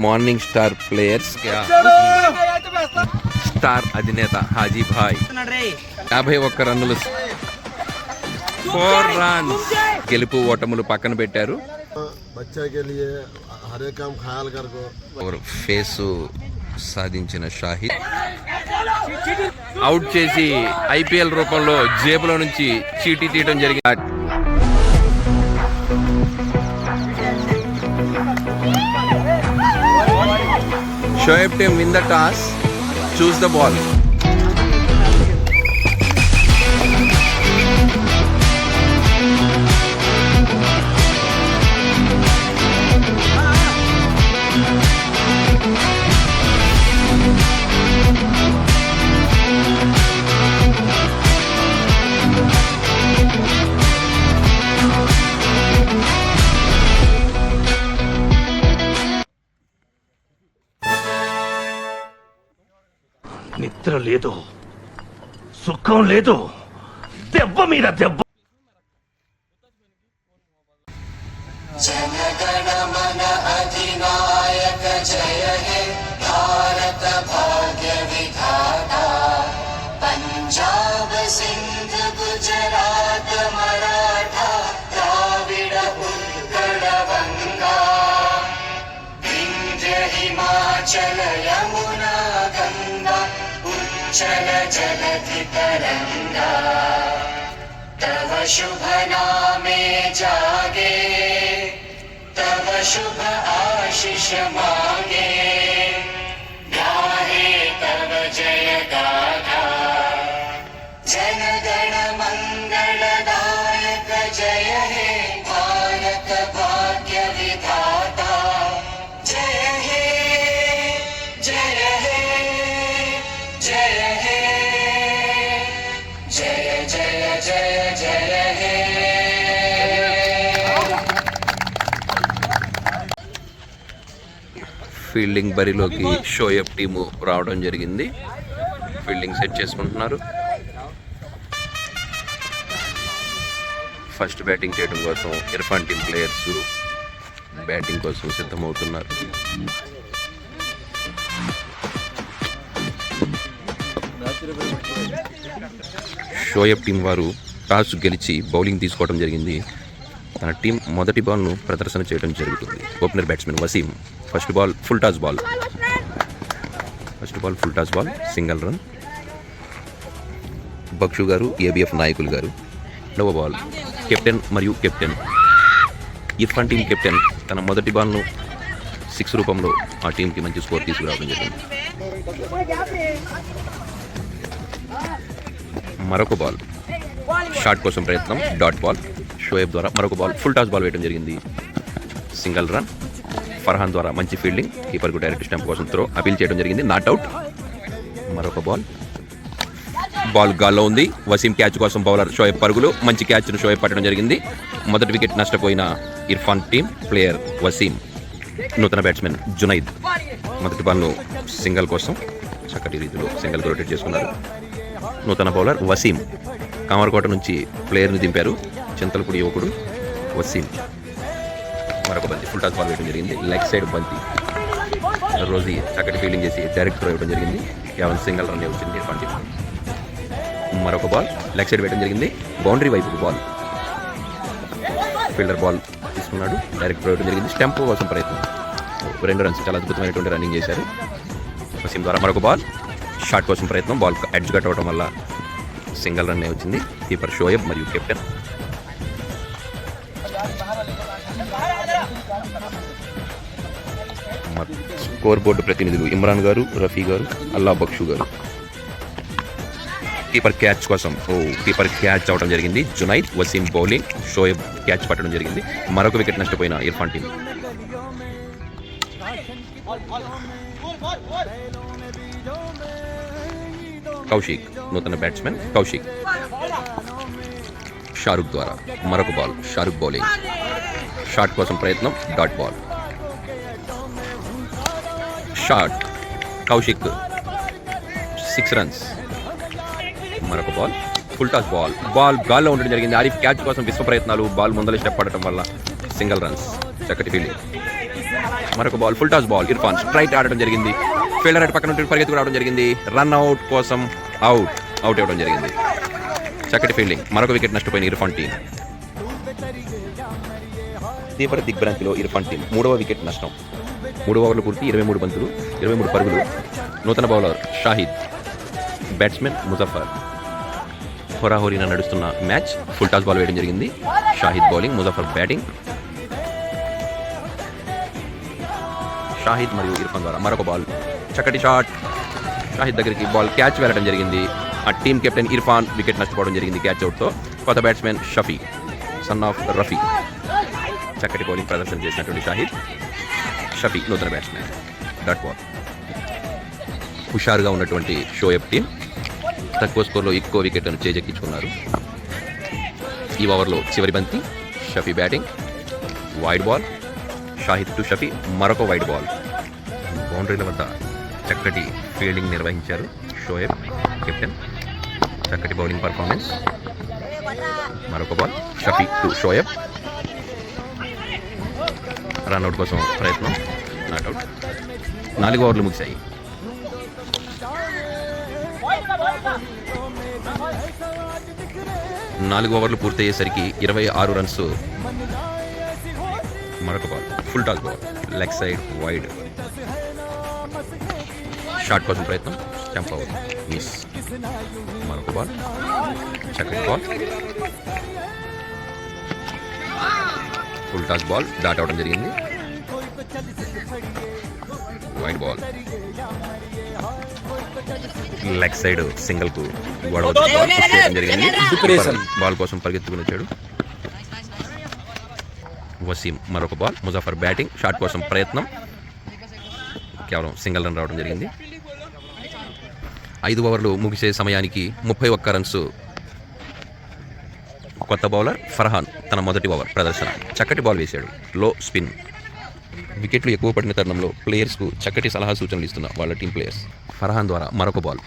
Morning star players star అధినేత హాజీభాయ్ 51 రన్నులు, 4 runs. గెలుపు ఓటములు పక్కన పెట్టారు. ఫేసు సాధించిన షాహిద్ అవుట్ చేసి ఐపీఎల్ రూపంలో జేబులో నుంచి చీటీ తీయడం జరిగింది. Shoaib team win the toss, choose the ball. నిద్ర లేదు, సుఖం లేదు, దెబ్బ మీద దెబ్బ. జనగణ మన అధినాయక జయ హే భారత భాగ్య విధాత. పంజాబ్ సింధ్ గుజరాత్ మరాఠా ద్రావిడ ఉత్కళ వంగా వింధ్య హిమాచల యమునా గంగా ఉచ్చల జలధి తరంగా. तव शुभ नामे जागे, तव शुभ आशीष मांगे, गाहे तव जय गाथा. जनगण मंगलदायक जय हे भारत भाग्य विधाता. जय हे जय हे जय हे जय जय जय जय हे. ఫీల్డింగ్ బరిలోకి షోయబ్ టీము రావడం జరిగింది. ఫీల్డింగ్ సెట్ చేసుకుంటున్నారు. ఫస్ట్ బ్యాటింగ్ చేయడం కోసం ఇర్ఫాన్ టీమ్ ప్లేయర్స్ బ్యాటింగ్ కోసం సిద్ధమవుతున్నారు. షోయబ్ టీం వారు టాస్ గెలిచి బౌలింగ్ తీసుకోవడం జరిగింది. తన టీం మొదటి బాల్ను ప్రదర్శన చేయడం జరుగుతుంది. Opener batsmen Wasim first ball full toss ball, single run. Bakshu గారు, ఏబిఎఫ్ నాయకులు గారు రెండవ బాల్. కెప్టెన్ మరియు కెప్టెన్ ఇర్ఫాన్ టీం కెప్టెన్ తన మొదటి బాల్ను 6 రూపంలో ఆ టీంకి మంచి స్కోర్ తీసుకురావడం జరిగింది. మరొక బాల్ షాట్ కోసం ప్రయత్నం, డాట్ బాల్. షోయబ్ ద్వారా మరొక బాల్ ఫుల్ టాస్ బాల్ వేయడం జరిగింది, సింగిల్ రన్. ఫర్హాన్ ద్వారా మంచి ఫీల్డింగ్, కీపర్కు డైరెక్ట్ స్టంప్ కోసం త్రో అపీల్ చేయడం జరిగింది, నాట్ అవుట్. మరొక బాల్ గాల్లో ఉంది. వసీం క్యాచ్ కోసం బౌలర్ షోయబ్ పరుగులు, మంచి క్యాచ్ను షోయబ్ పట్టడం జరిగింది. మొదటి వికెట్ నష్టపోయిన ఇర్ఫాన్ టీం ప్లేయర్ వసీం. నూతన బ్యాట్స్మెన్ జునైద్ మొదటి బాల్ను సింగిల్ కోసం చక్కటి రీతిలో సింగిల్కు రొటేట్ చేసుకున్నారు. నూతన బౌలర్ వసీం కామర్కోట నుంచి ప్లేయర్ని దింపారు, చింతలపూడి యువకుడు వసీం. మరొక బంతి ఫుల్ టాస్ బాల్ వేయడం జరిగింది, లెగ్ సైడ్ బంతి. రోజీ చక్కటి ఫీల్డింగ్ చేసి డైరెక్ట్ త్రో ఇవ్వడం జరిగింది, కేవలం సింగిల్ రన్ వచ్చింది ఇర్ఫాన్ టీం. మరొక బాల్ లెగ్ సైడ్ వేయడం జరిగింది, బౌండరీ వైపు బాల్. ఫీల్డర్ బాల్ తీసుకున్నాడు, డైరెక్ట్ త్రో ఇవ్వడం జరిగింది, స్టంప్ కోసం ప్రయత్నం. 2 రన్స్, చాలా అద్భుతమైనటువంటి రన్నింగ్ చేశారు వసీం ద్వారా. మరొక బాల్ షాట్ కోసం ప్రయత్నం, బాల్ ఎడ్జ్ కట్ అవ్వడం వల్ల సింగిల్ రన్ వచ్చింది. కీపర్ షోయబ్ మరియు కెప్టెన్. స్కోర్ బోర్డు ప్రతినిధులు ఇమ్రాన్ గారు, రఫీ గారు, అల్లా బక్షు గారు. కీపర్ క్యాచ్ కోసం కీపర్ క్యాచ్ అవడం జరిగింది, జునైద్. వసీం బౌలింగ్, షోయబ్ క్యాచ్ పట్టడం జరిగింది. మరొక వికెట్ నష్టపోయిన ఇర్ఫాన్ టీం. కౌశిక్ నూతన బ్యాట్స్మెన్ కౌశిక్. షారుఖ్ ద్వారా మరొక బాల్, షారుఖ్ బౌలింగ్. షాట్ కోసం ప్రయత్నం, dot ball. Shot Kaushik, 6 runs. మరొక బాల్ ఫుల్ టాస్ బాల్ గాల్లో ఉండడం జరిగింది. ఆరిఫ్ క్యాచ్ కోసం విశ్వ ప్రయత్నాలు, బాల్ ముందర స్టెప్ పడటం వల్ల సింగిల్ రన్స్. చక్కటి ఫీల్డింగ్. మరొక ball full toss ball. Irfan straight ఆడడం జరిగింది. ఫీల్డర్ అటు పక్కన నుండి పరిగెత్తుకు రావడం జరిగింది. రన్ అవుట్ కోసం అవుట్ ఇవ్వడం జరిగింది. చక్కటి ఫీల్డింగ్. మరొక వికెట్ నష్టపోయిన ఇర్ఫాన్ టీం. తీవ్ర దిగ్భ్రాంతిలో ఇర్ఫాన్ టీం 3వ వికెట్ నష్టం. 3 ఓవర్లు పూర్తి 23 బంతులు 23 పరుగులు. నూతన బౌలర్ షాహిద్, బ్యాట్స్మెన్ ముజఫర్. హోరాహోరీన నడుస్తున్న మ్యాచ్. ఫుల్ టాస్ బాల్ వేయడం జరిగింది. Shahid bowling, Muzaffar batting. షాహిద్ మరియు ఇర్ఫాన్ ద్వారా మరొక బాల్. చక్కటి షాట్. షాహిద్ దగ్గరికి బాల్ క్యాచ్ వెళ్ళడం జరిగింది. ఆ టీం కెప్టెన్ ఇర్ఫాన్ వికెట్ నష్టపోవడం జరిగింది క్యాచ్ అవుట్తో. కొత్త batsmen Shafi, son of Rafi. చక్కటి బౌలింగ్ ప్రదర్శన చేసినటువంటి షఫీ నూతన బ్యాట్స్మెన్. Dot ball. హుషారుగా ఉన్నటువంటి షోయబ్ టీం తక్కువ స్కోర్లో ఎక్కువ వికెట్లను చేజెక్కించుకున్నారు. ఈ ఓవర్లో చివరి బంతి. Shafi batting. Wide ball. Shahid to Shafi. మరొక వైడ్ బాల్. బౌండరీల వద్ద చక్కటి ఫీల్డింగ్ నిర్వహించారు షోయబ్ కెప్టెన్. చక్కటి బౌలింగ్ పర్ఫార్మెన్స్. మరొక ball. Shafi to Shoaib. Run out కోసం ప్రయత్నం. నాట్అవుట్. 4 ఓవర్లు ముగిశాయి. 4 ఓవర్లు పూర్తయ్యేసరికి 26 రన్స్. మరొక ball. Full toss ball. Leg side wide. Shot కోసం ప్రయత్నం. Stump out. మిస్. మరొక బాల్. చక్కటి ball. Full toss ball dot అవడం జరిగింది. Wide ball. Leg side single కు గొడవ జరిగింది. బాల్ కోసం పరిగెత్తుకుని వచ్చాడు వసీం. మరొక బాల్. ముజఫర్ బ్యాటింగ్. షాట్ కోసం ప్రయత్నం. కేవలం సింగిల్ రన్ రావడం జరిగింది. 5 ఓవర్లు ముగిసే సమయానికి 31 రన్స్. కొత్త బౌలర్ ఫర్హాన్ తన మొదటి ఓవర్ ప్రదర్శన. చక్కటి బాల్ వేశాడు. లో స్పిన్. వికెట్లు ఎక్కువ పడిన తరుణంలో ప్లేయర్స్కు చక్కటి సలహా సూచనలు ఇస్తున్న వాళ్ళ టీం ప్లేయర్స్. ఫర్హాన్ ద్వారా మరొక బాల్.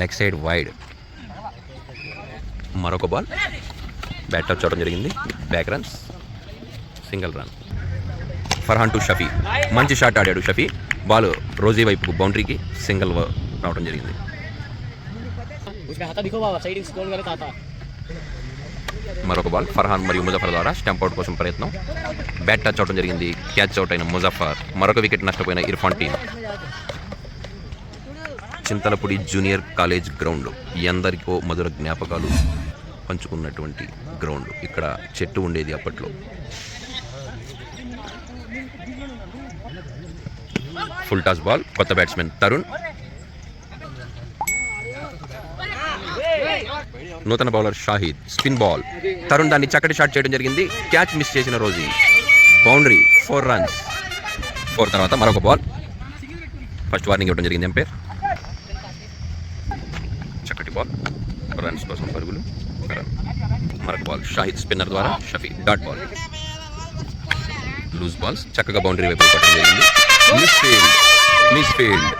Leg side wide. మరొక బాల్. బ్యాట్ టచ్ అవడం జరిగింది. Back runs. Single run. Farhan to Shafi. మంచి షాట్ ఆడాడు షఫీ. బాల్ రోజీ వైపుకు బౌండరీకి సింగిల్ రావడం జరిగింది. మరొక బాల్. ఫర్హాన్ మరియు ముజఫర్ ద్వారా స్టంప్ అవుట్ కోసం ప్రయత్నం. బ్యాట్ టచ్ అవడం జరిగింది. క్యాచ్ అవుట్ అయిన ముజఫర్. మరొక వికెట్ నష్టపోయిన Irfan team. Chintalapudi junior college ground ఎందరికో మధుర జ్ఞాపకాలు పంచుకున్నటువంటి గ్రౌండ్. ఇక్కడ చెట్టు ఉండేది అప్పట్లో. Full toss ball. కొత్త బ్యాట్స్మెన్ తరుణ్. నూతన bowler Shahid. Spin ball. Tarun దాన్ని చక్కటి షాట్ చేయడం జరిగింది. క్యాచ్ మిస్ చేసిన రోజీ. బౌండరీ. 4 రన్స్. 4 తర్వాత మరొక బాల్. ఫస్ట్ వార్నింగ్ ఇవ్వడం జరిగింది ఎంపైర్. చక్కటి బాల్. రన్స్ కోసం పరుగులు. మరొక బాల్. షాహిద్ స్పిన్నర్ ద్వారా Shafi. Dot ball. Loose balls. చక్కగా బౌండరీ వైపు కొట్టడం జరిగింది. Miss field.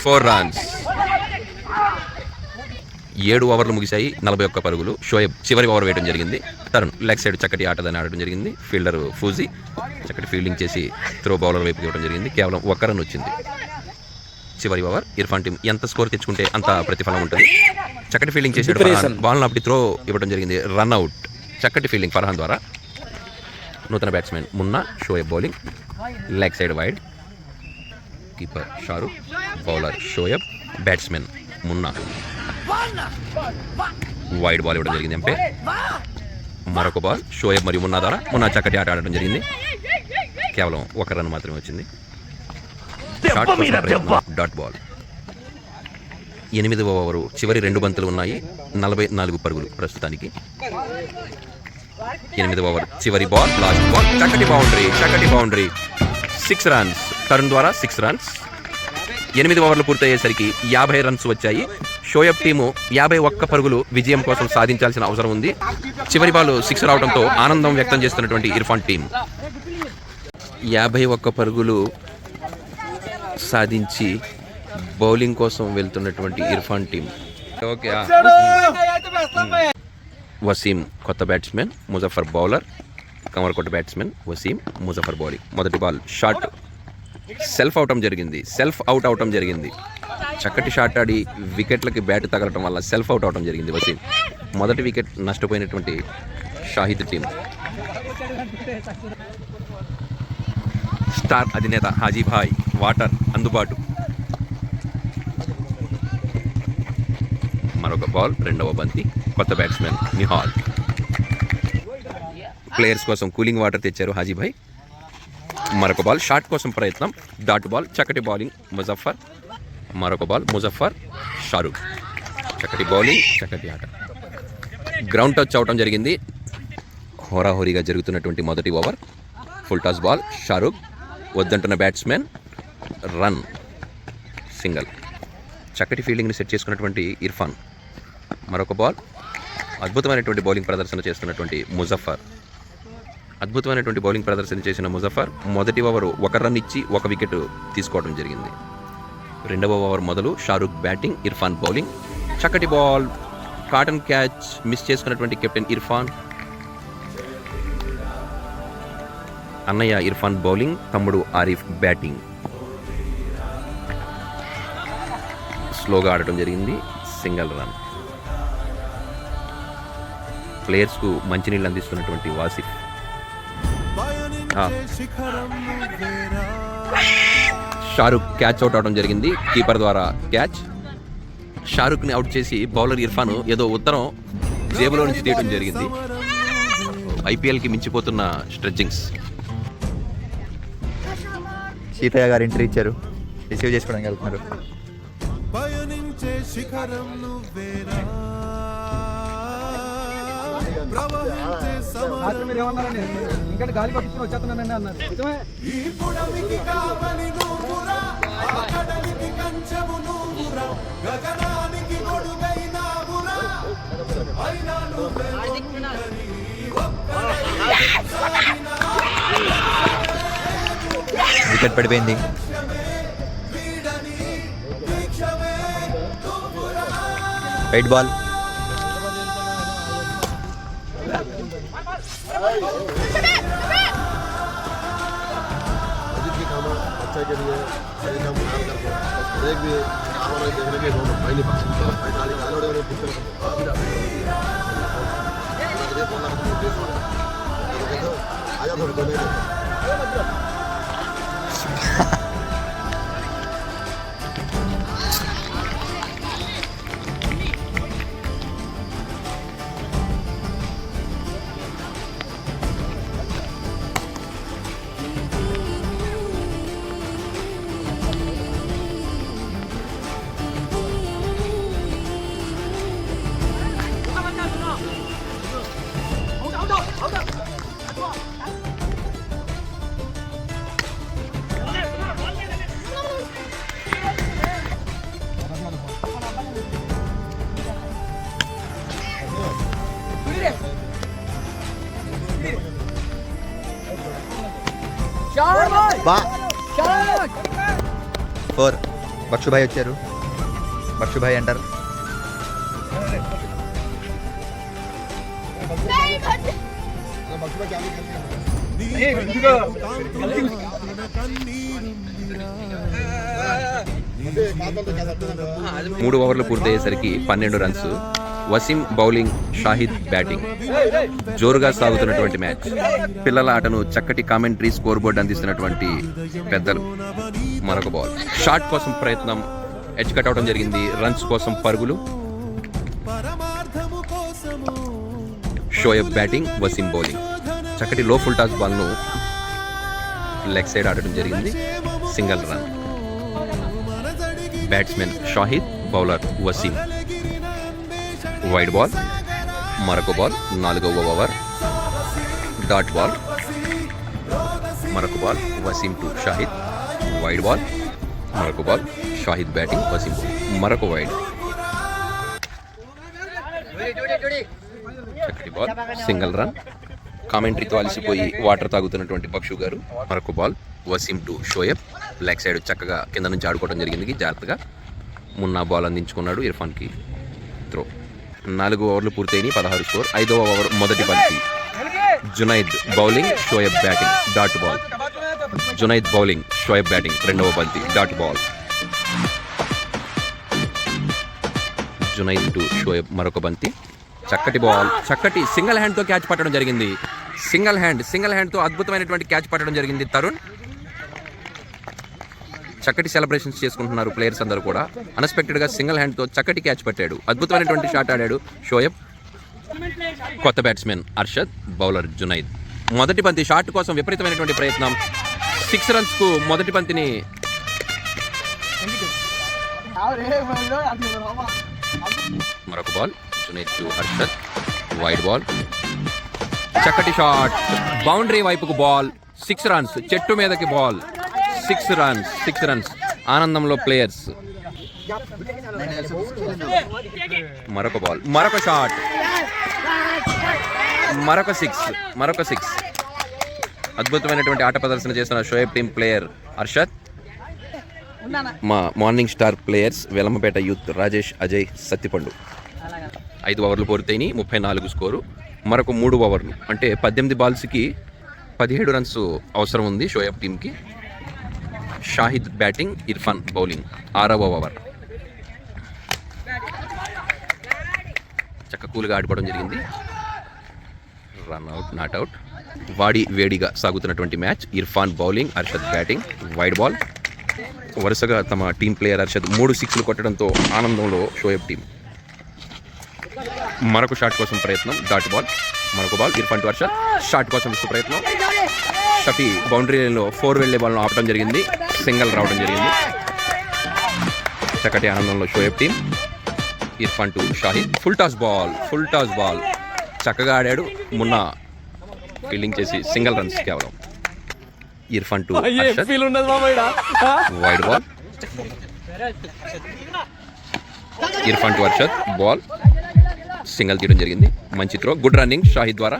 4 రన్స్. 7 ఓవర్లు ముగిశాయి. 41 పరుగులు. షోయబ్ చివరి ఓవర్ వేయడం జరిగింది. తరుణ్ లెగ్ సైడ్ చక్కటి ఆటదని ఆడడం జరిగింది. ఫీల్డర్ ఫూజీ చక్కటి ఫీల్డింగ్ చేసి త్రో బౌలర్ వైపు ఇవ్వడం జరిగింది. కేవలం 1 రన్ వచ్చింది. చివరి ఓవర్. ఇర్ఫాన్ టీం ఎంత స్కోర్ తెచ్చుకుంటే అంత ప్రతిఫలం ఉంటుంది. చక్కటి ఫీల్డింగ్ చేసాడు ఫర్హాన్. బాల్ను అప్పటి త్రో ఇవ్వడం జరిగింది. Run out. చక్కటి ఫీల్డింగ్ ఫర్హాన్ ద్వారా. నూతన batsmen Munna. Shoaib bowling. Leg side wide. Keeper Shahrukh. Bowler Shoaib. Batsmen Munna. Wide ball ఇవ్వడం జరిగింది ఎంపైర్. మరొక బాల్. షోయబ్ మరియు మున్నా ద్వారా. మున్నా చక్కటి ఆట ఆడడం జరిగింది. కేవలం 1 రన్ మాత్రమే వచ్చింది. Dot ball. 8వ ఓవరు. చివరి 2 బంతులు ఉన్నాయి. 44 పరుగులు ప్రస్తుతానికి. 8వ ఓవర్. చివరి బాల్. Last ball. చక్కటి బౌండరీ. 6 రన్స్. తరుణ్ ద్వారా 6 రన్స్. 8 ఓవర్లు పూర్తయ్యేసరికి 50 రన్స్ వచ్చాయి. షోయబ్ టీము 51 పరుగులు విజయం కోసం సాధించాల్సిన అవసరం ఉంది. చివరి బాల్ 6 రావడంతో ఆనందం వ్యక్తం చేస్తున్నటువంటి ఇర్ఫాన్ టీం 51 పరుగులు సాధించి బౌలింగ్ కోసం వెళ్తున్నటువంటి ఇర్ఫాన్ టీం. ఓకే వసీం కొత్త batsmen, Muzaffar bowler, Kamarkota batsmen Wasim, Muzaffar bowling. మొదటి బాల్ షాట్ సెల్ఫ్ అవుట్ అవటం జరిగింది. చక్కటి షాట్ ఆడి వికెట్లకి బ్యాట్ తగలటం వల్ల సెల్ఫ్ అవుట్ అవటం జరిగింది వసీం. మొదటి వికెట్ నష్టపోయినటువంటి షాహిద్ టీం. స్టార్ అధినేత హాజీభాయ్ వాటర్ అందుబాటు. మరొక బాల్, రెండవ బంతి. కొత్త బ్యాట్స్మెన్ నిహాల్. ప్లేయర్స్ కోసం కూలింగ్ వాటర్ తెచ్చారు హాజీభాయ్. మరొక బాల్, షాట్ కోసం ప్రయత్నం, డాట్ బాల్. చక్కటి బౌలింగ్ ముజఫర్. మరొక బాల్, ముజఫర్, షారూక్. చక్కటి బౌలింగ్, చక్కటి ఆట. గ్రౌండ్ టచ్ అవటం జరిగింది. హోరాహోరీగా జరుగుతున్నటువంటి మొదటి over. Full toss ball, Shahrukh. వద్దంటున్న బ్యాట్స్మెన్, రన్, సింగల్. చక్కటి ఫీల్డింగ్ని సెట్ చేసుకున్నటువంటి ఇర్ఫాన్. మరొక బాల్, అద్భుతమైనటువంటి బౌలింగ్ ప్రదర్శన చేస్తున్నటువంటి ముజఫర్. అద్భుతమైనటువంటి బౌలింగ్ ప్రదర్శన చేసిన ముజఫర్ మొదటి ఓవరు 1 రన్ ఇచ్చి 1 వికెట్ తీసుకోవడం జరిగింది. రెండవ ఓవర్ మొదలు షారూక్ బ్యాటింగ్, ఇర్ఫాన్ బౌలింగ్. చక్కటి బాల్, కాటన్ క్యాచ్ మిస్ చేసుకున్నటువంటి కెప్టెన్ ఇర్ఫాన్. అన్నయ్య ఇర్ఫాన్ బౌలింగ్, తమ్ముడు ఆరిఫ్ బ్యాటింగ్. స్లోగా ఆడటం జరిగింది, సింగల్ రన్. ప్లేయర్స్కు మంచినీళ్ళు అందిస్తున్నటువంటి వాసిఫ్. షారూక్ క్యాచ్ అవుట్ అవడం జరిగింది, కీపర్ ద్వారా క్యాచ్. షారూక్ని అవుట్ చేసి బౌలర్ ఇర్ఫాన్ ఏదో ఉత్తరం జేబులో నుంచి తీయడం జరిగింది. ఐపీఎల్కి మించిపోతున్న స్ట్రెడ్జింగ్స్. సీతయ్య గారు ఎంట్రీ ఇచ్చారు, రిసీవ్ చేసుకోవడానికి వెళ్తున్నారు. ఇంకా గాలి పట్టుకుని వచ్చేస్తున్నానండి అన్నారు. నిజమే. వికెట్ పడిపోయింది. White ball. के लिए सही काम काम करते हैं एक भी हमारे देखने के दोनों पहली पास फाइनली आलोड़े ने पिक्चर ये बोलना तो बेस हो देखो आया थोड़ी तो नहीं బా 4. బక్షుభాయ్ వచ్చారు. బక్షుభాయ్ అంటారు. మూడు ఓవర్లు పూర్తయ్యేసరికి 12 runs. Wasim bowling, Shahid batting. జోరుగా సాగుతున్నటువంటి మ్యాచ్. పిల్లల ఆటను చక్కటి కామెంటరీ, స్కోర్ బోర్డు అందిస్తున్నటువంటి పెద్దలు. మరొక బాల్, షాట్ కోసం ప్రయత్నం, ఎడ్జ్ కట్ అవడం జరిగింది. రన్స్ కోసం పరుగులు. Shoaib batting, Wasim bowling. చక్కటి లో ఫుల్ టాస్ బాల్ను లెగ్ సైడ్ ఆడటం జరిగింది, single run. Batsmen Shahid, bowler Wasim. Wide ball. మరొక బాల్, 4వ ఓవర్. Dot ball. మరొక ball, Wasim to Shahid. Wide ball. మరొక ball, Shahid batting, Wasim bowling. మరొక వైడ్. చక్కటి బాల్, సింగల్ రన్. కామెంటరీతో అలసిపోయి వాటర్ తాగుతున్నటువంటి బక్షు గారు. మరొక ball, Wasim to Shoaib. Leg side చక్కగా కింద నుంచి ఆడుకోవడం జరిగింది జాగ్రత్తగా. మున్నా బాల్ అందించుకున్నాడు, ఇర్ఫాన్కి త్రో. 4 ఓవర్లు పూర్తయినాయి, 16 స్కోర్. 5వ ఓవర్ మొదటి బంతి. Junaid bowling, Shoaib batting, dot ball. Junaid bowling, Shoaib batting. 2వ బంతి dot ball. Junaid to Shoaib మరొక బంతి. చక్కటి బాల్, చక్కటి సింగిల్ హ్యాండ్తో క్యాచ్ పట్టడం జరిగింది. సింగిల్ హ్యాండ్తో అద్భుతమైనటువంటి క్యాచ్ పట్టడం జరిగింది తరుణ్. చక్కటి సెలబ్రేషన్స్ చేసుకుంటున్నారు ప్లేయర్స్ అందరూ కూడా. అన్ఎక్స్పెక్టెడ్గా సింగిల్ హ్యాండ్తో చక్కటి క్యాచ్ పట్టాడు. అద్భుతమైనటువంటి షాట్ ఆడాడు షోయబ్. కొత్త బ్యాట్స్మెన్ అర్షద్, బౌలర్ జునైద్. మొదటి బంతి షాట్ కోసం విపరీతమైనటువంటి ప్రయత్నం. 6 రన్స్కు మొదటి బంతిని మరొక ball. Junaid to Harshad, wide ball. చక్కటి షాట్, బౌండరీ వైపుకు బాల్. 6 రన్స్, చెట్టు మీదకి బాల్. 6 రన్స్. ఆనందంలో ప్లేయర్స్. మరొక బాల్, మరొక షాట్, మరొక సిక్స్. అద్భుతమైనటువంటి ఆట ప్రదర్శన చేస్తున్న షోయబ్ టీం ప్లేయర్ అర్షద్. మా morning star players Velamapeta youth Rajesh, Ajay, Sattipandu. 5 ఓవర్లు పూర్తయినాయి, 34 స్కోరు. మరొక 3 ఓవర్లు అంటే 18 బాల్స్కి 17 రన్స్ అవసరం ఉంది షోయబ్ టీంకి. Shahid batting, Irfan bowling. 6వ ఓవర్. చక్క కూల్గా ఆడుకోవడం జరిగింది. Run out, not out. వాడి వేడిగా సాగుతున్నటువంటి match. Irfan bowling, Arshad batting, wide ball. వరుసగా తమ టీం ప్లేయర్ అర్షద్ 3 సిక్స్లు కొట్టడంతో ఆనందంలో షోయబ్ టీం. మరొక షాట్ కోసం ప్రయత్నం, డాట్ బాల్. మరొక ball, Irfan to Arshad. Shot కోసం ఇస్తూ ప్రయత్నం. షఫీ బౌండరీ లైన్లో 4 వెళ్ళే బాల్ను ఆపడం జరిగింది. సింగిల్ రావడం జరిగింది. చక్కటి ఆనందంలో Shoaib team. Irfan to Shahid. Full toss ball. చక్కగా ఆడాడు. మొన్న ఫీల్డింగ్ చేసి సింగిల్ రన్స్ కేవలం. Irfan to Arshad, wide ball. Irfan to Arshad, ball. Single తీయడం జరిగింది. మంచి త్రో, గుడ్ రన్నింగ్ షాహిద్ ద్వారా.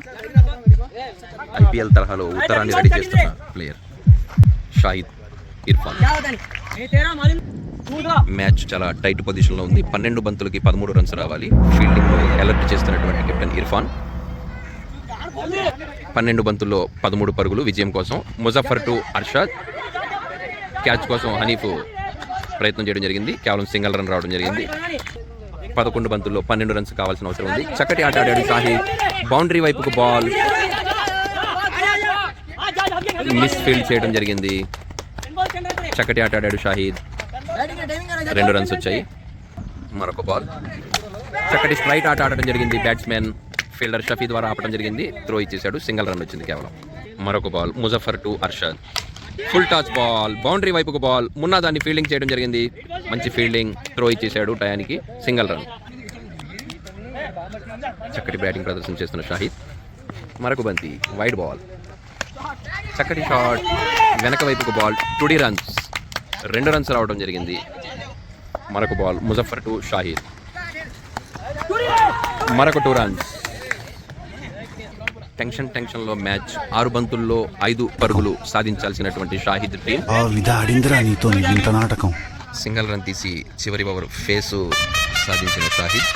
ఐపీఎల్ తరహాలో ఉత్తరాన్ని రెడీ చేస్తున్న ప్లేయర్ షాహిద్, ఇర్ఫాన్. మ్యాచ్ చాలా టైట్ పొజిషన్లో ఉంది. 12 బంతులకి 13 రన్స్ రావాలి. ఫీల్డింగ్ అలర్ట్ చేస్తున్నటువంటి కెప్టెన్ ఇర్ఫాన్. 12 బంతుల్లో 13 పరుగులు విజయం కోసం. ముజఫర్ టు అర్షద్. క్యాచ్ కోసం హనీఫ్ ప్రయత్నం చేయడం జరిగింది. కేవలం సింగిల్ రన్ రావడం జరిగింది. 11 బంతుల్లో 12 రన్స్ కావాల్సిన అవసరం ఉంది. చక్కటి ఆట ఆడాడు షాహిద్. బౌండరీ వైపుకు బాల్. మిస్ ఫీల్డ్ చేయడం జరిగింది. చక్కటి ఆట ఆడాడు షాహిద్. 2 రన్స్ వచ్చాయి. మరొక బాల్. చక్కటి స్ట్రైట్ ఆట ఆడటం జరిగింది. బ్యాట్స్మెన్ ఫీల్డర్ షఫీ ద్వారా ఆపడం జరిగింది. త్రో ఇచ్చేశాడు. సింగిల్ రన్ వచ్చింది కేవలం. మరొక ball, Muzaffar to Arshad. Full toss ball, boundary వైపుకు బాల్. మున్నా దాన్ని ఫీల్డింగ్ చేయడం జరిగింది. మంచి ఫీల్డింగ్, త్రో ఇచ్చేశాడు టయానికి. Single run. చక్కటి బ్యాటింగ్ ప్రదర్శన చేస్తున్న షాహిద్. మరొక బంతి, వైడ్ బాల్. చక్కటి షాట్, వెనక వైపుకు బాల్. 20 రన్స్. 2 రన్స్ రావడం జరిగింది. మరొక బాల్, ముజఫర్ టు షాహిద్. మరొక 2 రన్స్. టెన్షన్లో మ్యాచ్. 6 బంతుల్లో 5 పరుగులు సాధించాల్సినటువంటి షాహిద్ టీం. సింగిల్ రన్ తీసి చివరి ఓవర్ ఫేసు సాధించిన షాహిద్.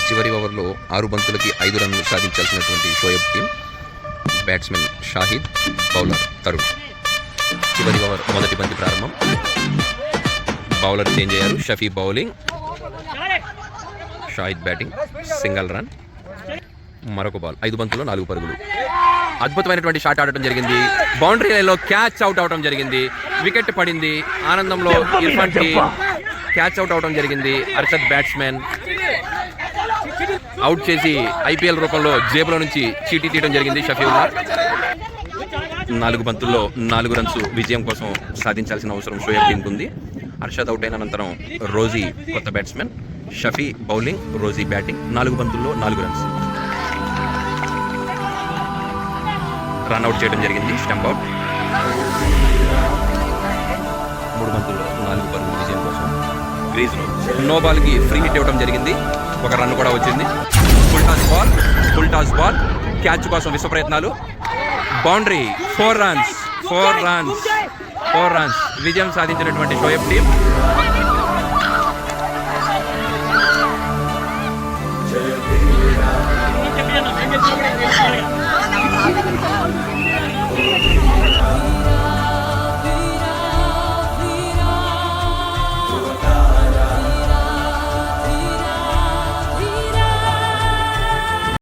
చివరి ఓవర్లో 6 బంతులకి 5 రన్లు సాధించాల్సినటువంటి Shoaib team. Batsmen Shahid, bowler Tarun. చివరి ఓవర్ మొదటి బంతి ప్రారంభం. బౌలర్ చేంజ్ అయ్యారు. Shafi bowling, Shahid batting. Single run. మరొక బాల్. 5 బంతుల్లో 4 పరుగులు. అద్భుతమైనటువంటి షాట్ ఆడటం జరిగింది. బౌండరీ లైన్లో క్యాచ్ అవుట్ అవడం జరిగింది. వికెట్ పడింది. ఆనందంలో ఇర్ఫాన్ టీం క్యాచ్ అవుట్ అవడం జరిగింది. అర్షద్ బ్యాట్స్మెన్ అవుట్ చేసి ఐపీఎల్ రూపంలో జేబులో నుంచి చీటీ తీయడం జరిగింది. షఫీవుల్లా 4 బంతుల్లో 4 రన్స్ విజయం కోసం సాధించాల్సిన అవసరం షోయబ్ టీంకు ఉంది. అర్షద్ అవుట్ అయిన అనంతరం రోజీ కొత్త batsmen. Shafi bowling, Rozi batting. 4 బంతుల్లో 4 రన్స్. రన్అట్ చేయడం జరిగింది. Stump out. 3 బంతుల్లో 4 పరుగులు విజయం కోసం. క్రీజ్లో నో బాల్కి ఫ్రీ హిట్ ఇవ్వడం జరిగింది. 1 రన్ కూడా వచ్చింది. Full toss ball. క్యాచ్ కోసం విశ్వ ప్రయత్నాలు. బౌండరీ. 4 రన్స్. విజయం సాధించినటువంటి షోయబ్ టీం. గెలిచినప్పుడు